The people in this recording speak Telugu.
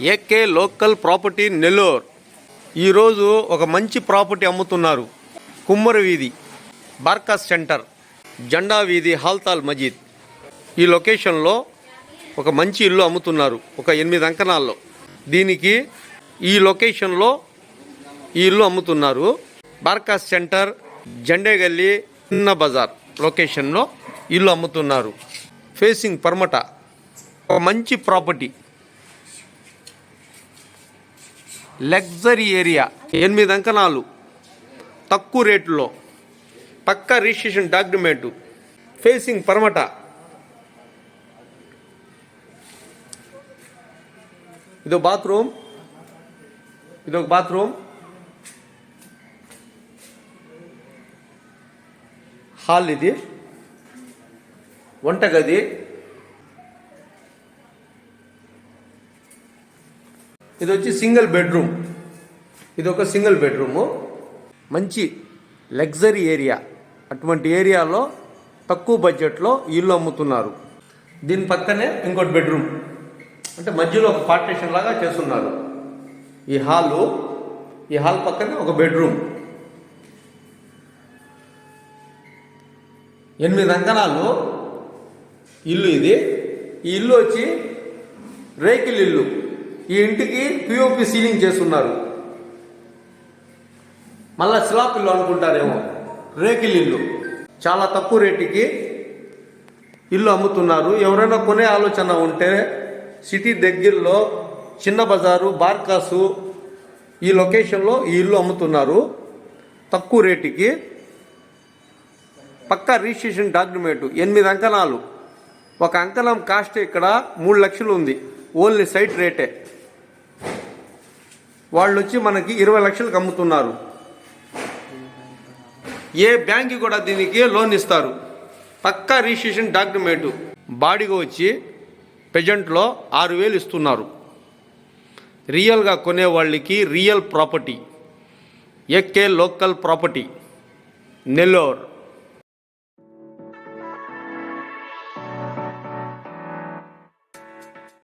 AK local property Nellore. ఈరోజు ఒక మంచి ప్రాపర్టీ అమ్ముతున్నారు. కుమ్మర వీధి, బార్కాస్ సెంటర్, జెండా వీధి, హాల్తాల్ మజీద్. ఈ లొకేషన్లో ఒక మంచి ఇల్లు అమ్ముతున్నారు. ఒక 8 అంకణాల్లో దీనికి ఈ లొకేషన్లో ఈ ఇల్లు అమ్ముతున్నారు. బార్కాస్ సెంటర్, జెండే గల్లీ, చిన్న బజార్ లొకేషన్లో ఇల్లు అమ్ముతున్నారు. ఫేసింగ్ పర్మట, ఒక మంచి ప్రాపర్టీ, లగ్జరీ ఏరియా, 8 అంకణాలు, తక్కువ రేట్లో, పక్కా రిజిస్ట్రేషన్ డాక్యుమెంటు, ఫేసింగ్ పర్మట. ఇదో బాత్రూమ్, ఇదొక బాత్రూమ్, హాల్, ఇది వంటగది, ఇది వచ్చి సింగిల్ బెడ్రూమ్. ఇది ఒక సింగిల్ బెడ్రూము, మంచి లగ్జరీ ఏరియా. అటువంటి ఏరియాలో తక్కువ బడ్జెట్లో ఇల్లు అమ్ముతున్నారు. దీని పక్కనే ఇంకోటి బెడ్రూమ్, అంటే మధ్యలో ఒక పార్టీషన్ లాగా చేస్తున్నారు. ఈ హాల్ పక్కనే ఒక బెడ్రూమ్. 8 అంకణాలు ఇల్లు ఇది. ఈ ఇల్లు వచ్చి రేకిల్ ఇల్లు. ఈ ఇంటికి పిఓపి సీలింగ్ చేస్తున్నారు. మళ్ళా స్లాబ్ ఇల్లు అనుకుంటారేమో. రేకిల్ ఇల్లు, చాలా తక్కువ రేటుకి ఇల్లు అమ్ముతున్నారు. ఎవరైనా కొనే ఆలోచన ఉంటే సిటీ దగ్గరలో చిన్న బజారు, బార్కాసు, ఈ లొకేషన్లో ఈ ఇల్లు అమ్ముతున్నారు తక్కువ రేటుకి. పక్కా రిజిస్ట్రేషన్ డాక్యుమెంటు, 8 అంకణాలు. ఒక అంకణం కాస్ట్ ఇక్కడ 3 లక్షలు ఉంది. ఓన్లీ సైట్ రేటే. వాళ్ళు వచ్చి మనకి 20 లక్షలకు అమ్ముతున్నారు. ఏ బ్యాంక్ కూడా దీనికి లోన్ ఇస్తారు. పక్కా రిజిస్ట్రేషన్ డాక్యుమెంటు. బాడీగా వచ్చి ప్రజెంట్లో 6,000 ఇస్తున్నారు. రియల్గా కొనే వాళ్ళకి real property. AK local property Nellore.